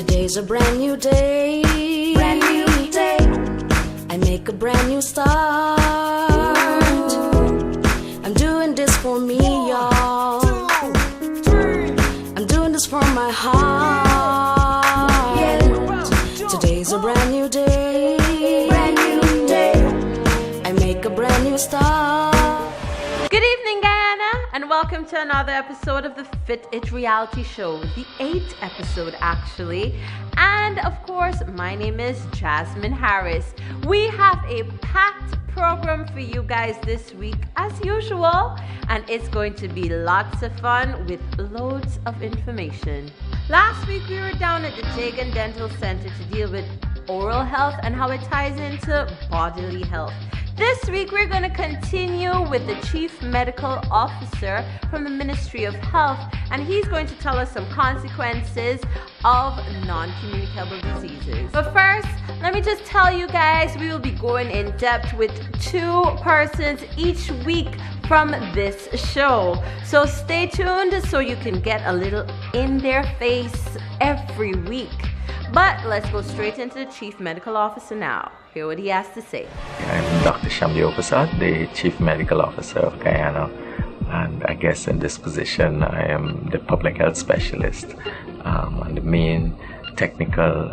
Today's a brand new day. Brand new day. I make a brand new start. I'm doing this for me, y'all. I'm doing this from my heart. Today's a brand new day. Brand new day. I make a brand new start. Good evening, Guyana, and welcome to another episode of the Fit It reality show, the 8th episode actually. And of course, my name is Jasmine Harris. We have a packed program for you guys this week as usual, and it's going to be lots of fun with loads of information. Last week we were down at the Jagan Dental Center to deal with oral health and how it ties into bodily health. This week we're going to continue with the Chief Medical Officer from the Ministry of Health, and he's going to tell us some consequences of non-communicable diseases. But first, let me just tell you guys, we will be going in depth with 2 persons each week from this show. So stay tuned so you can get a little in their face every week. But let's go straight into the Chief Medical Officer now. Hear what he has to say. I'm Dr. Shamdeo Prasad, the Chief Medical Officer of Guyana, and I guess in this position I am the Public Health Specialist and the main technical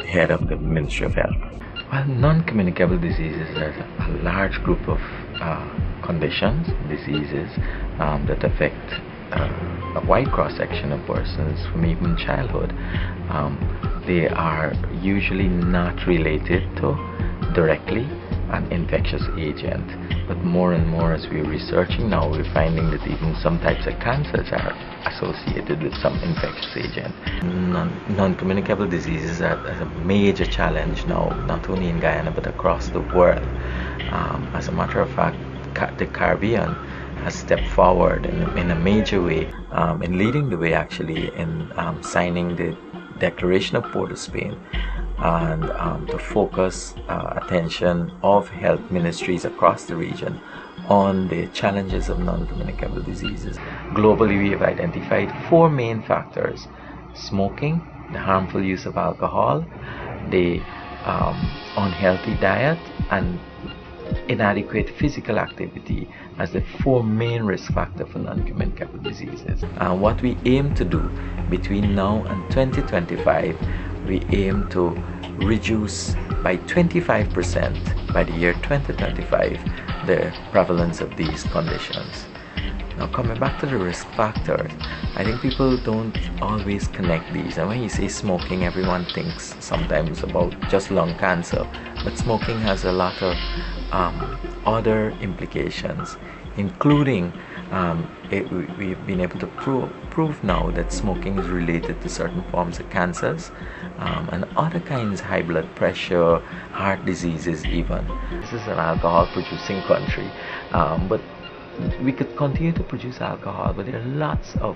head of the Ministry of Health. Well, non-communicable diseases are a large group of conditions, diseases that affect a wide cross-section of persons from even childhood. They are usually not related to directly an infectious agent, but more and more as we're researching now, we're finding that even some types of cancers are associated with some infectious agent. Non-communicable diseases are a major challenge now, not only in Guyana but across the world. As a matter of fact, the Caribbean has stepped forward in a major way, in leading the way actually in signing the Declaration of Port of Spain, and to focus attention of health ministries across the region on the challenges of non-communicable diseases. Globally, we have identified 4 main factors: smoking, the harmful use of alcohol, the unhealthy diet, and inadequate physical activity as the 4 main risk factors for non-communicable diseases. What we aim to do between now and 2025, we aim to reduce by 25% by the year 2025 the prevalence of these conditions. Now, coming back to the risk factors, I think people don't always connect these. And when you say smoking, everyone thinks sometimes about just lung cancer, but smoking has a lot of other implications, including we've been able to prove now that smoking is related to certain forms of cancers and other kinds, high blood pressure, heart diseases even. This is an alcohol producing country, but we could continue to produce alcohol, but there are lots of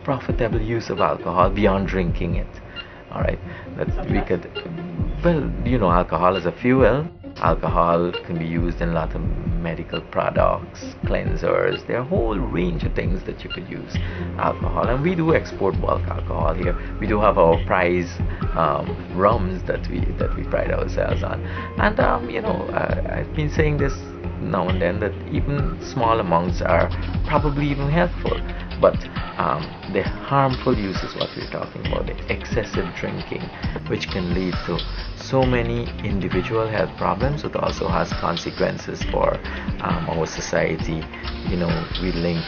profitable use of alcohol beyond drinking it. All right, that we could, well, you know, alcohol is a fuel. Alcohol can be used in a lot of medical products, cleansers. There are a whole range of things that you could use alcohol, and we do export bulk alcohol here. We do have our prize rums that we pride ourselves on, and you know, I've been saying this now and then that even small amounts are probably even helpful, but the harmful use is what we're talking about, the excessive drinking, which can lead to so many individual health problems. It also has consequences for our society. You know, we link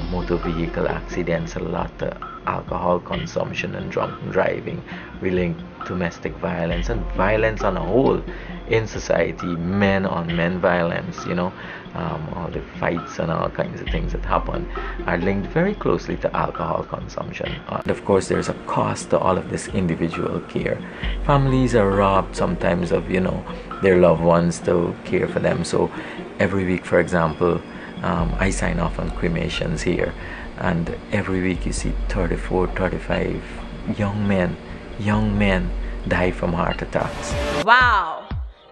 motor vehicle accidents a lot to alcohol consumption and drunken driving. We link domestic violence and violence on a whole in society, men on men violence, you know, all the fights and all kinds of things that happen are linked very closely to alcohol consumption. And of course, there's a cost to all of this individual care. Families are robbed sometimes of, you know, their loved ones to care for them. So every week, for example, I sign off on cremations here, and every week you see 34, 35 young men die from heart attacks. Wow!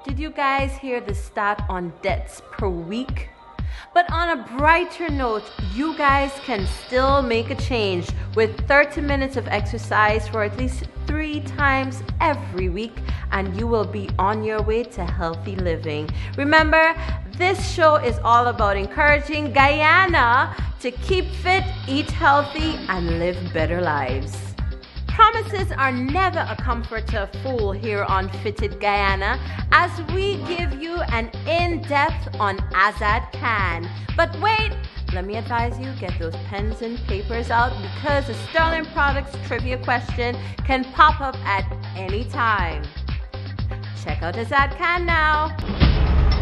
Did you guys hear the stat on deaths per week? But on a brighter note, you guys can still make a change with 30 minutes of exercise for at least 3 times every week, and you will be on your way to healthy living. Remember, this show is all about encouraging Guyana to keep fit, eat healthy, and live better lives. Promises are never a comfort to a fool here on Fitted Guyana, as we give you an in-depth on Azad Khan. But wait, let me advise you, get those pens and papers out, because the Sterling Products trivia question can pop up at any time. Check out Azad Khan now.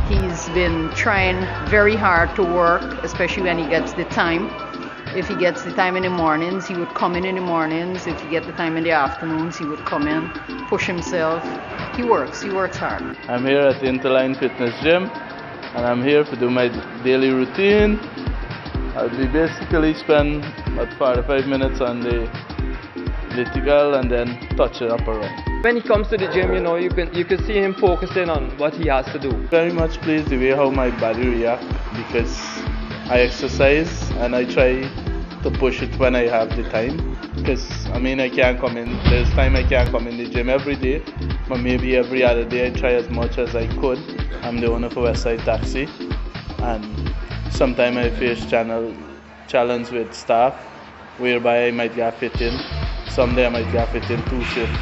He's been trying very hard to work, especially when he gets the time. If he gets the time in the mornings, he would come in the mornings. If he gets the time in the afternoons, he would come in, push himself. He works hard. I'm here at the Interline Fitness Gym, and I'm here to do my daily routine. We basically spend about 45 minutes on the elliptical and then touch it up around. When he comes to the gym, you can see him focusing on what he has to do. Very much pleased the way how my body reacts, because I exercise and I try to push it when I have the time. Because I can't come in, there's time I can't come in the gym every day, but maybe every other day I try as much as I could. I'm the owner for Westside Taxi, and sometimes I face challenge with staff whereby I might get fit in. Someday I might get fit in 2 shifts,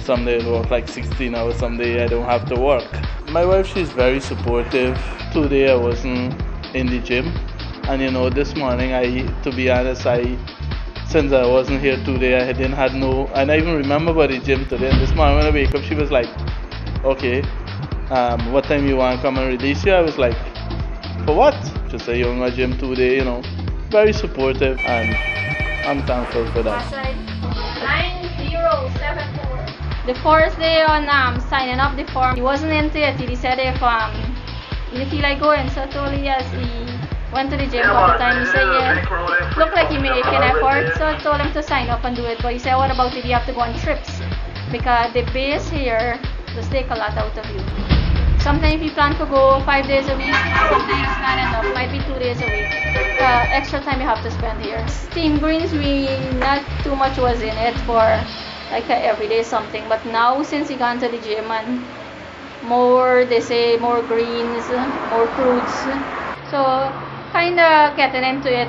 Someday I work like 16 hours, someday I don't have to work. My wife, she's very supportive. Today I wasn't in the gym, and this morning to be honest, since I wasn't here today, I didn't even remember about the gym today. And this morning when I wake up, she was like, okay, what time you want to come and release you? I was like, for what? She said, you're in my gym today, very supportive, and I'm thankful for that. 9074. The first day on signing up the form, he wasn't into it. He said if he didn't feel like going, so I told him yes. He went to the gym all the time. He said yeah, looked like he making effort, so I told him to sign up and do it. But he said, what about if you have to go on trips? Because the base here does take a lot out of you. Sometimes if you plan to go 5 days a week, sometimes not enough, might be 2 days a week. Extra time you have to spend here. Steam greens, not too much was in it for like a everyday something, but now since he gone to the gym and they say more greens, more fruits, so kinda getting into it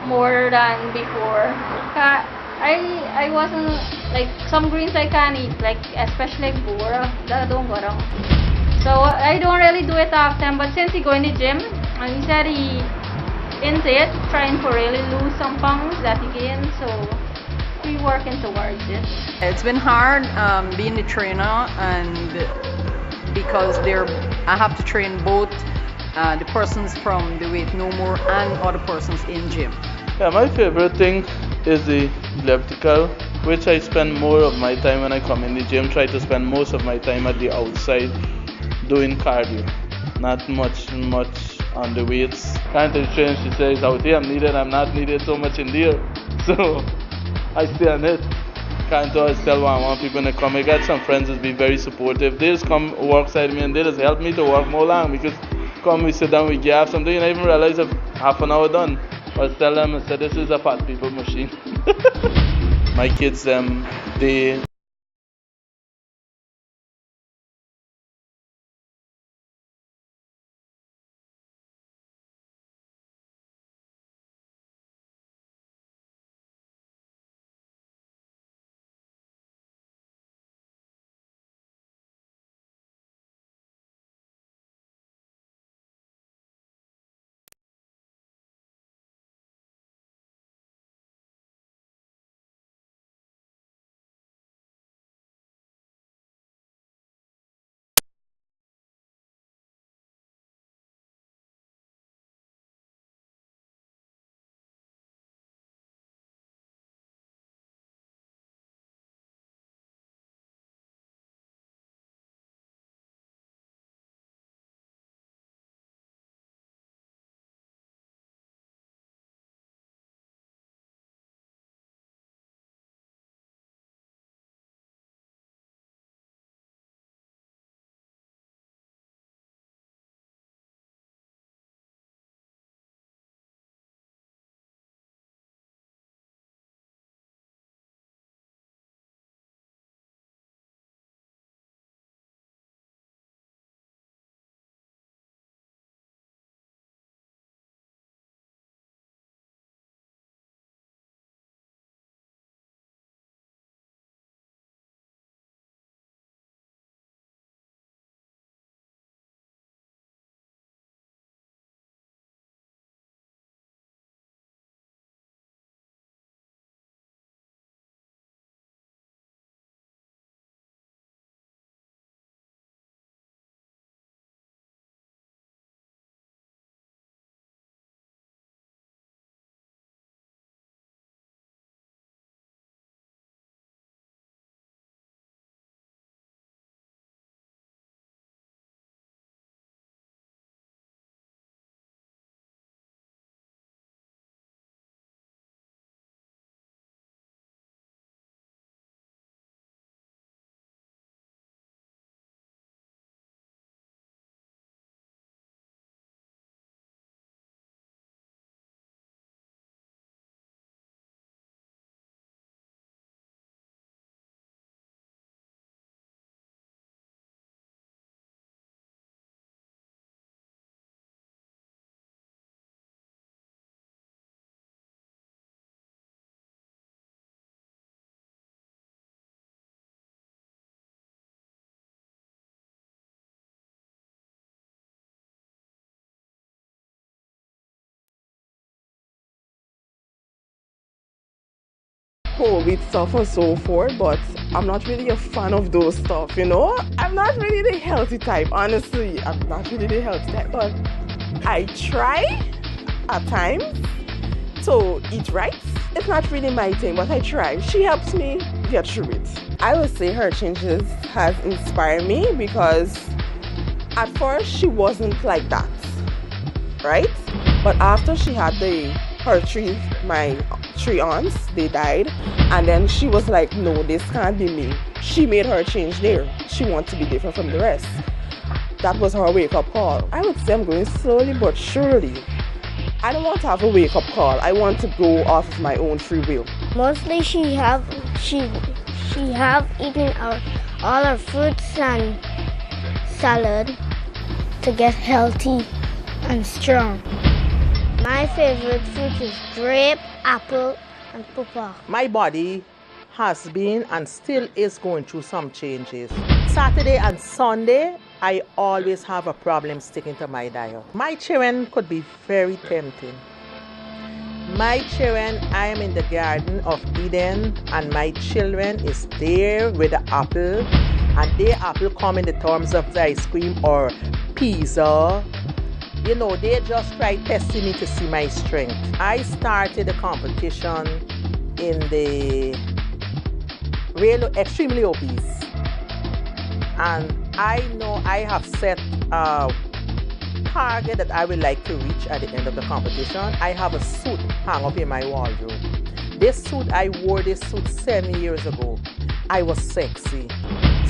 more than before. I wasn't like some greens I can eat, like especially like bura, that don't go wrong. So I don't really do it often, but since he go in the gym and he said he into it, trying to really lose some pounds that he gained, so we working towards it. It's been hard being the trainer, and because I have to train both the persons from the Weight No More and other persons in gym. Yeah, my favorite thing is the elliptical, which I spend more of my time when I come in the gym. Try to spend most of my time at the outside doing cardio, not much on the weights. Can't tell the trainer, she says out here I'm not needed so much in there, so I stay on it. Can't always tell what I want people to come. I got some friends that be very supportive. They just come work side me and they just help me to work more long, because come we sit down, we gap something and I even realize I've half an hour done. I tell them, I said, this is a fat people machine. My kids, they whole wheat stuff and so forth, but I'm not really a fan of those stuff, you know. I'm not really the healthy type, honestly. I'm not really the healthy type, but I try at times to eat right. It's not really my thing, but I try. She helps me get through it. I would say her changes has inspired me because at first she wasn't like that, right? But after she had my 3 aunts, they died, and then she was like, no, this can't be me. She made her change there. She wants to be different from the rest. That was her wake-up call. I would say I'm going slowly but surely. I don't want to have a wake-up call. I want to go off of my own free will. Mostly she have eaten all her fruits and salad to get healthy and strong. My favorite fruit is grape, apple, and pawpaw. My body has been and still is going through some changes. Saturday and Sunday, I always have a problem sticking to my diet. My children could be very tempting. My children, I am in the Garden of Eden, and my children is there with the apple, and their apple come in the terms of the ice cream or pizza. You know, they just try testing me to see my strength. I started a competition in the extremely obese, and I know I have set a target that I would like to reach at the end of the competition. I have a suit hung up in my wardrobe. This suit, I wore this suit 7 years ago. I was sexy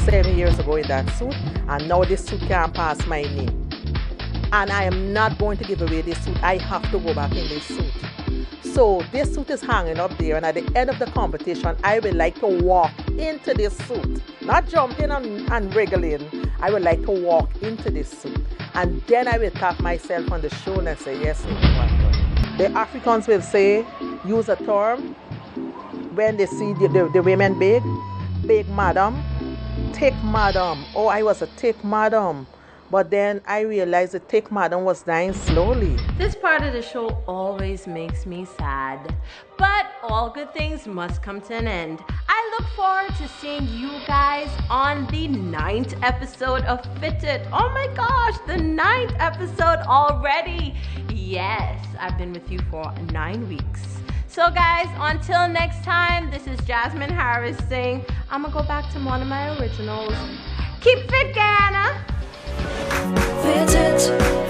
7 years ago in that suit, and now this suit can't pass my knee. And I am not going to give away this suit. I have to go back in this suit. So this suit is hanging up there, and at the end of the competition, I would like to walk into this suit. Not jump in and wriggle in. I would like to walk into this suit. And then I will tap myself on the shoulder and say, yes, the Africans will say, use a term when they see the women big madam, thick madam. Oh, I was a thick madam. But then I realized the thick madam was dying slowly. This part of the show always makes me sad. But all good things must come to an end. I look forward to seeing you guys on the 9th episode of Fit It. Oh my gosh, the 9th episode already. Yes, I've been with you for 9 weeks. So guys, until next time, this is Jasmine Harris saying, I'm gonna go back to one of my originals. Keep fit, Guyana. Fit it.